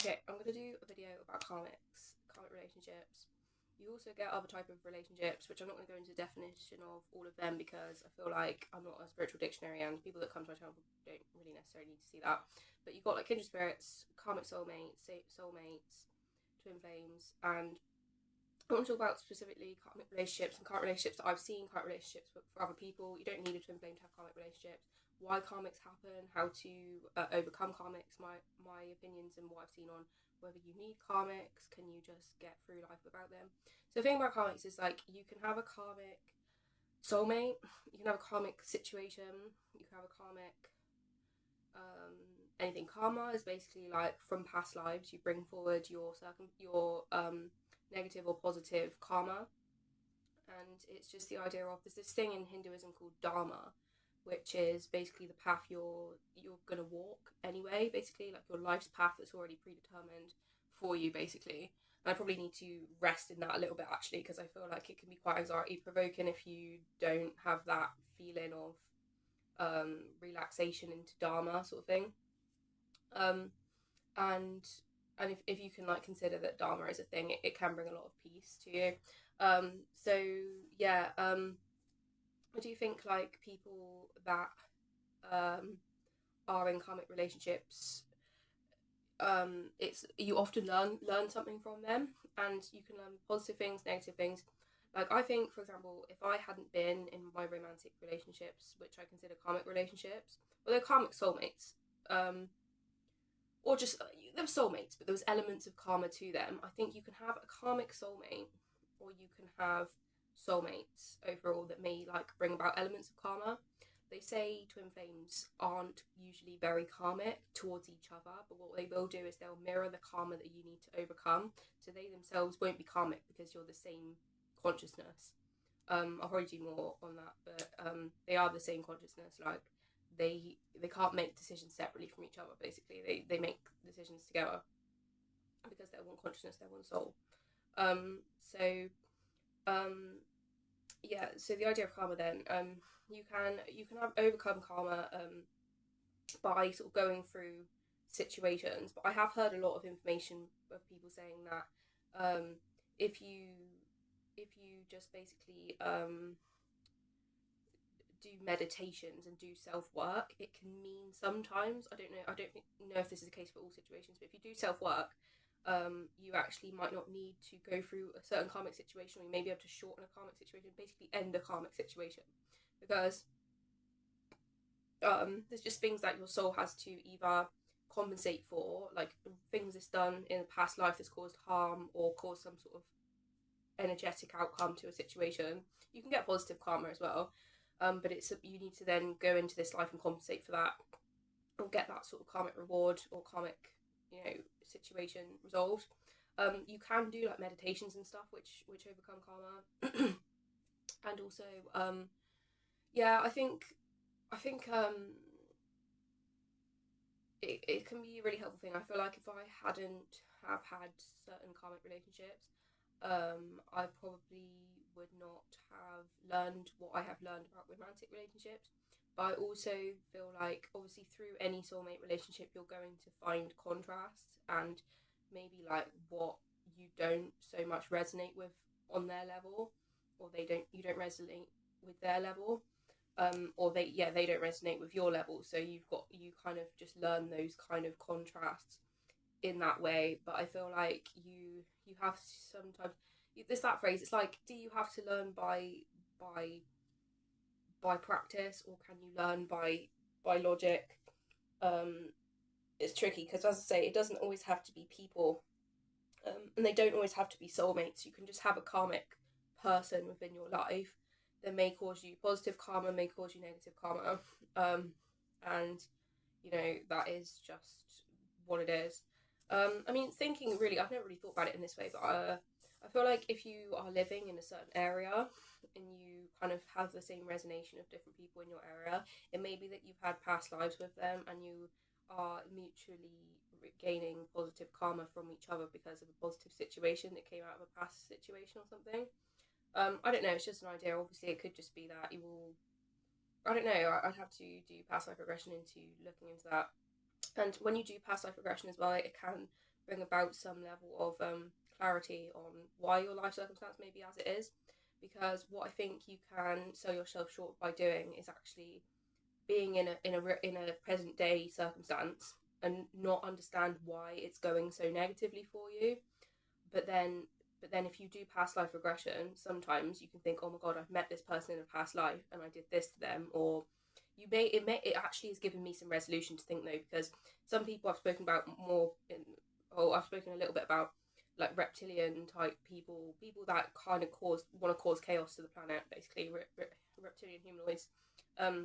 Okay, I'm gonna do a video about karmic relationships. You also get other type of relationships, which I'm not gonna go into the definition of all of them because I feel like I'm not a spiritual dictionary, and people that come to my channel don't really necessarily need to see that. But you've got like kindred spirits, karmic soulmates, twin flames, and I want to talk about specifically karmic relationships and karmic relationships that I've seen, karmic relationships for other people. You don't need a twin flame to have karmic relationships. Why karmics happen, how to overcome karmics, my opinions and what I've seen on whether you need karmics, can you just get through life without them. So the thing about karmics is like you can have a karmic soulmate, you can have a karmic situation, you can have a karmic anything. Karma is basically like from past lives you bring forward your negative or positive karma, and it's just the idea of there's this thing in Hinduism called dharma, which is basically the path you're gonna walk anyway, basically like your life's path that's already predetermined for you, basically. And I probably need to rest in that a little bit actually, because I feel like it can be quite anxiety provoking if you don't have that feeling of relaxation into dharma sort of thing. um, and if you can like consider that dharma is a thing, it can bring a lot of peace to you. So yeah, I do think like people that um, are in karmic relationships, it's you often learn something from them, and you can learn positive things, negative things. Like I think, for example, if I hadn't been in my romantic relationships, which I consider karmic relationships, well, they're karmic soulmates, or just they were soulmates, but there was elements of karma to them. I think you can have a karmic soulmate, or you can have soulmates overall that may like bring about elements of karma. They say twin flames aren't usually very karmic towards each other, but what they will do is they'll mirror the karma that you need to overcome. So they themselves won't be karmic because you're the same consciousness. I'll probably do more on that, but they are the same consciousness. Like they can't make decisions separately from each other. Basically, they make decisions together because they're one consciousness, they're one soul. So yeah. So the idea of karma then, you can have overcome karma by sort of going through situations. But I have heard a lot of information of people saying that if you just basically do meditations and do self work, it can mean sometimes, I don't know if this is the case for all situations, but if you do self work, you actually might not need to go through a certain karmic situation, or you may be able to shorten a karmic situation, basically end a karmic situation, because there's just things that your soul has to either compensate for, like things that's done in a past life that's caused harm or caused some sort of energetic outcome to a situation. You can get positive karma as well, but it's you need to then go into this life and compensate for that, or get that sort of karmic reward or karmic, situation resolved. You can do like meditations and stuff, which overcome karma, and also, yeah, I think it can be a really helpful thing. I feel like if I hadn't have had certain karmic relationships, I probably would not have learned what I have learned about romantic relationships. But I also feel like obviously through any soulmate relationship you're going to find contrasts, and maybe like what you don't so much resonate with on their level, or you don't resonate with their level, or they don't resonate with your level. So you kind of just learn those kind of contrasts in that way. But I feel like you have sometimes, there's that phrase, it's like, do you have to learn by practice, or can you learn by logic? It's tricky because, as I say, it doesn't always have to be people, and they don't always have to be soulmates. You can just have a karmic person within your life that may cause you positive karma, may cause you negative karma, and that is just what it is. I mean, thinking really, I've never really thought about it in this way, but I feel like if you are living in a certain area and you kind of have the same resonation of different people in your area, it may be that you've had past lives with them and you are mutually gaining positive karma from each other because of a positive situation that came out of a past situation or something. I don't know, it's just an idea. Obviously, it could just be that you will. I don't know. I'd have to do past life regression into looking into that. And when you do past life regression as well, it can bring about some level of clarity on why your life circumstance may be as it is. Because what I think you can sell yourself short by doing is actually being in a present day circumstance and not understand why it's going so negatively for you. But then if you do past life regression, sometimes you can think, oh my god, I've met this person in a past life and I did this to them. Or it actually has given me some resolution to think, though, because some people I've spoken about more I've spoken a little bit about, like, reptilian type people that kind of want to cause chaos to the planet, basically. Reptilian humanoids,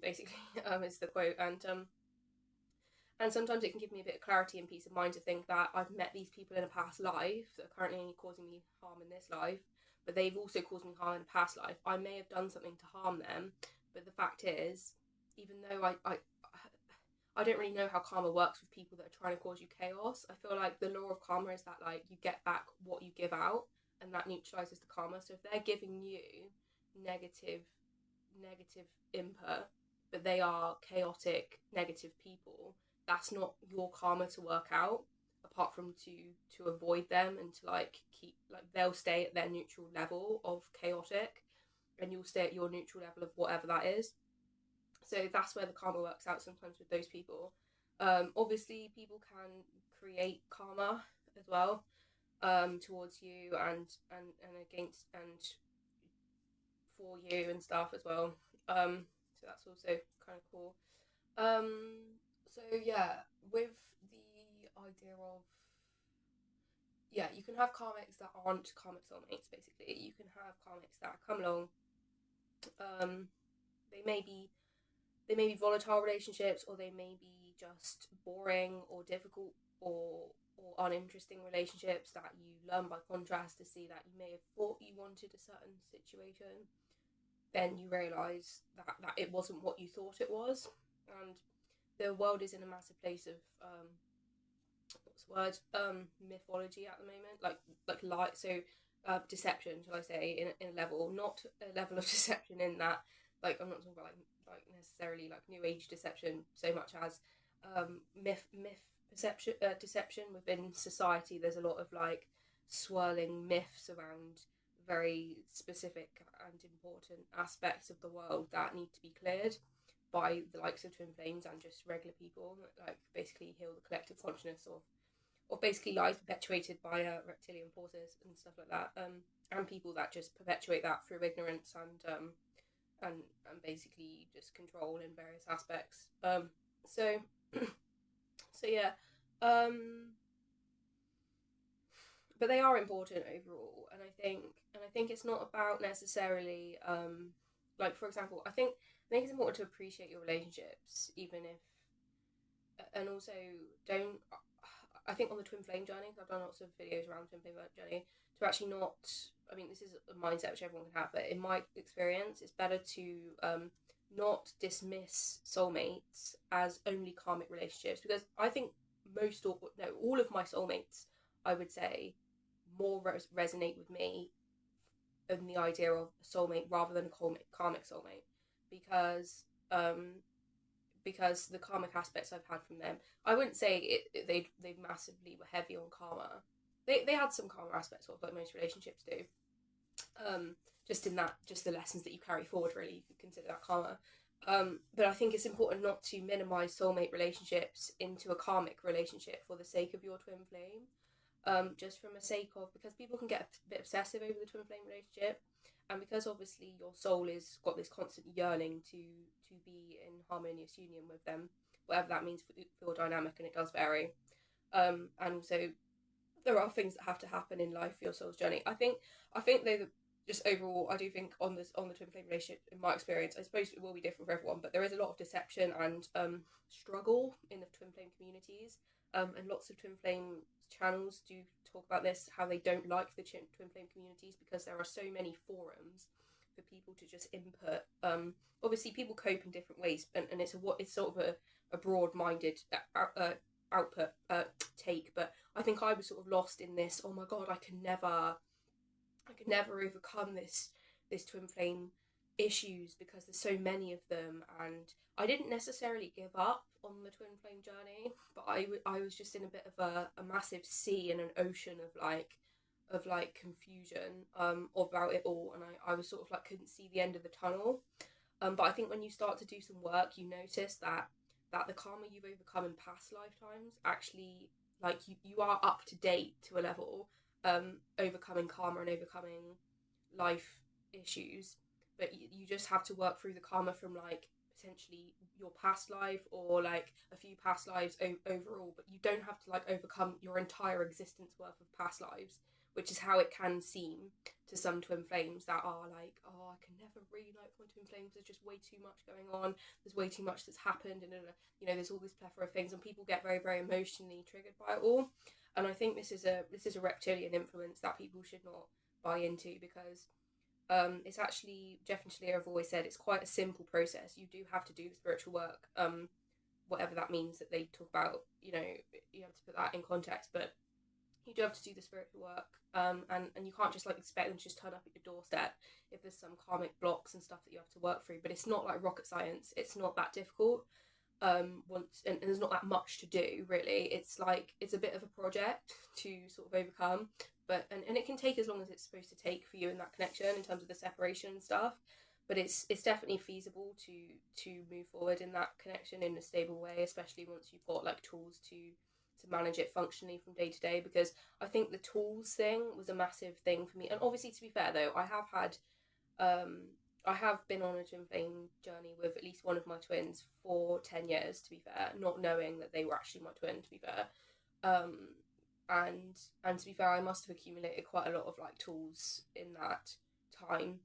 basically, is the quote. And sometimes it can give me a bit of clarity and peace of mind to think that I've met these people in a past life that are currently causing me harm in this life, but they've also caused me harm in a past life. I may have done something to harm them, but the fact is, even though I don't really know how karma works with people that are trying to cause you chaos. I feel like the law of karma is that, like, you get back what you give out, and that neutralizes the karma. So if they're giving you negative input, but they are chaotic, negative people, that's not your karma to work out, apart from to avoid them and to, like, keep, like, they'll stay at their neutral level of chaotic, and you'll stay at your neutral level of whatever that is. So that's where the karma works out sometimes with those people. Obviously, people can create karma as well, towards you and against and for you and stuff as well. So that's also kind of cool. So yeah, with the idea of, yeah, you can have karmics that aren't karmic soulmates. Basically, you can have karmics that come along. They may be volatile relationships, or they may be just boring or difficult or uninteresting relationships that you learn by contrast to see that you may have thought you wanted a certain situation, then you realise that it wasn't what you thought it was. And the world is in a massive place of mythology at the moment, deception, shall I say, in a level, not a level of deception in that, like, I'm not talking about like necessarily like new age deception so much as myth perception deception within society. There's a lot of, like, swirling myths around very specific and important aspects of the world that need to be cleared by the likes of twin flames and just regular people, like, basically heal the collective consciousness of basically lies perpetuated by reptilian forces and stuff like that, and people that just perpetuate that through ignorance and basically just control in various aspects. So yeah, but they are important overall, and I think it's not about necessarily like, for example, I think it's important to appreciate your relationships, even if, and also don't. I think on the twin flame journey, I've done lots of videos around twin flame journey, to actually not. I mean, this is a mindset which everyone can have, but in my experience, it's better to not dismiss soulmates as only karmic relationships, because I think all of my soulmates, I would say, more resonate with me in the idea of a soulmate rather than a karmic soulmate, because the karmic aspects I've had from them, I wouldn't say they massively were heavy on karma. They had some karma aspects of, like most relationships do. Just the lessons that you carry forward, really, you could consider that karma. But I think it's important not to minimize soulmate relationships into a karmic relationship for the sake of your twin flame. Just from a sake of, because people can get a bit obsessive over the twin flame relationship, and because obviously your soul is got this constant yearning to be in harmonious union with them, whatever that means for your dynamic, and it does vary. And also, there are things that have to happen in life for your soul's journey. I think though, just overall, I do think on the twin flame relationship, in my experience, I suppose it will be different for everyone, but there is a lot of deception and struggle in the twin flame communities, and lots of twin flame channels do talk about this, how they don't like the twin flame communities because there are so many forums for people to just input. Obviously, people cope in different ways, and it's sort of a broad-minded output take, but I think I was sort of lost in this. Oh my god, I could never overcome this twin flame issues because there's so many of them, and I didn't necessarily give up. on the twin flame journey, but I was just in a bit of a massive sea and an ocean of like confusion about it all, and I was sort of like couldn't see the end of the tunnel. But I think when you start to do some work, you notice that the karma you've overcome in past lifetimes actually, like, you are up to date to a level, overcoming karma and overcoming life issues, but you just have to work through the karma from like potentially your past life or like a few past lives overall, but you don't have to like overcome your entire existence worth of past lives, which is how it can seem to some twin flames that are like, oh, I can never really like my twin flames, there's just way too much going on, there's way too much that's happened, and you know, there's all this plethora of things, and people get very, very emotionally triggered by it all. And I think this is a reptilian influence that people should not buy into, because it's actually, Jeff and Shalia have always said, it's quite a simple process. You do have to do the spiritual work, whatever that means that they talk about, you know, you have to put that in context, but you do have to do the spiritual work, and you can't just like expect them to just turn up at your doorstep if there's some karmic blocks and stuff that you have to work through. But it's not like rocket science, it's not that difficult. And there's not that much to do really. It's like, it's a bit of a project to sort of overcome, but and it can take as long as it's supposed to take for you in that connection in terms of the separation and stuff, but it's definitely feasible to move forward in that connection in a stable way, especially once you've got like tools to manage it functionally from day to day. Because I think the tools thing was a massive thing for me, and obviously, to be fair though, I have been on a twin flame journey with at least one of my twins for 10 years, to be fair, not knowing that they were actually my twin, to be fair. And to be fair, I must have accumulated quite a lot of like tools in that time,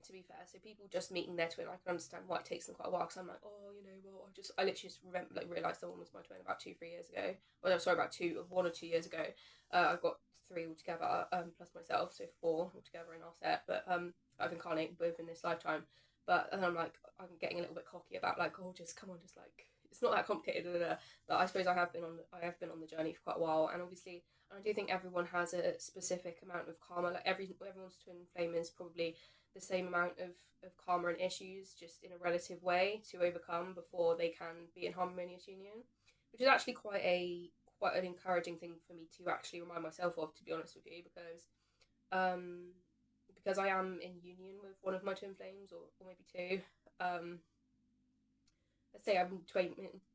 to be fair. So people just meeting their twin, I can understand why it takes them quite a while, because I'm like, oh, you know, well, I literally just remember, like, realised someone was my twin about 2-3 years ago. Well, no, sorry, about 1 or 2 years ago. I've got 3 altogether, plus myself, so 4 altogether in our set, but I've incarnated both in this lifetime. But and I'm like, I'm getting a little bit cocky about like, oh, just come on, just like, it's not that complicated. But I suppose I have been on the journey for quite a while, and obviously, and I do think everyone has a specific amount of karma. Like everyone's twin flame is probably the same amount of karma and issues, just in a relative way, to overcome before they can be in harmonious union, which is actually quite an encouraging thing for me to actually remind myself of, to be honest with you, because I am in union with one of my twin flames, or maybe two. Let's say I'm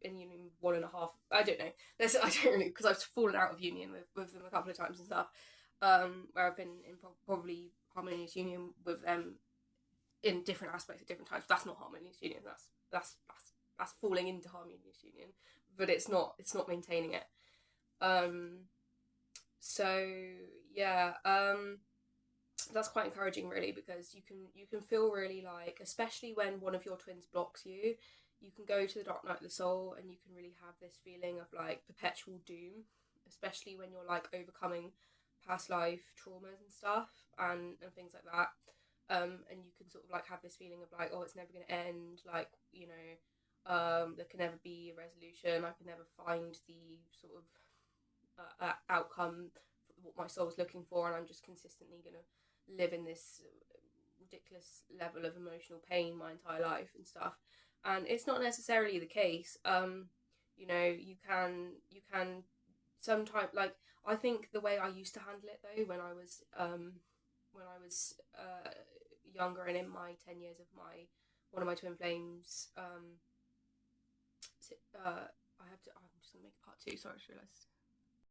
in union with 1.5. I don't know. I don't really, because I've fallen out of union with them a couple of times and stuff. Where I've been in probably harmonious union with them in different aspects at different times. That's not harmonious union. That's falling into harmonious union, but it's not maintaining it. So yeah, that's quite encouraging, really, because you can feel really like, especially when one of your twins blocks you, you can go to the dark night of the soul, and you can really have this feeling of like perpetual doom, especially when you're like overcoming past life traumas and stuff, and things like that. And you can sort of like have this feeling of like, oh, it's never going to end, like, you know, there can never be a resolution, I can never find the sort of outcome, what my soul's looking for, and I'm just consistently going to live in this ridiculous level of emotional pain my entire life and stuff. And it's not necessarily the case. You know, you can sometimes, like, I think the way I used to handle it though, when I was younger and in my 10 years of one of my twin flames, I'm just gonna make a part 2. Sorry, I just realised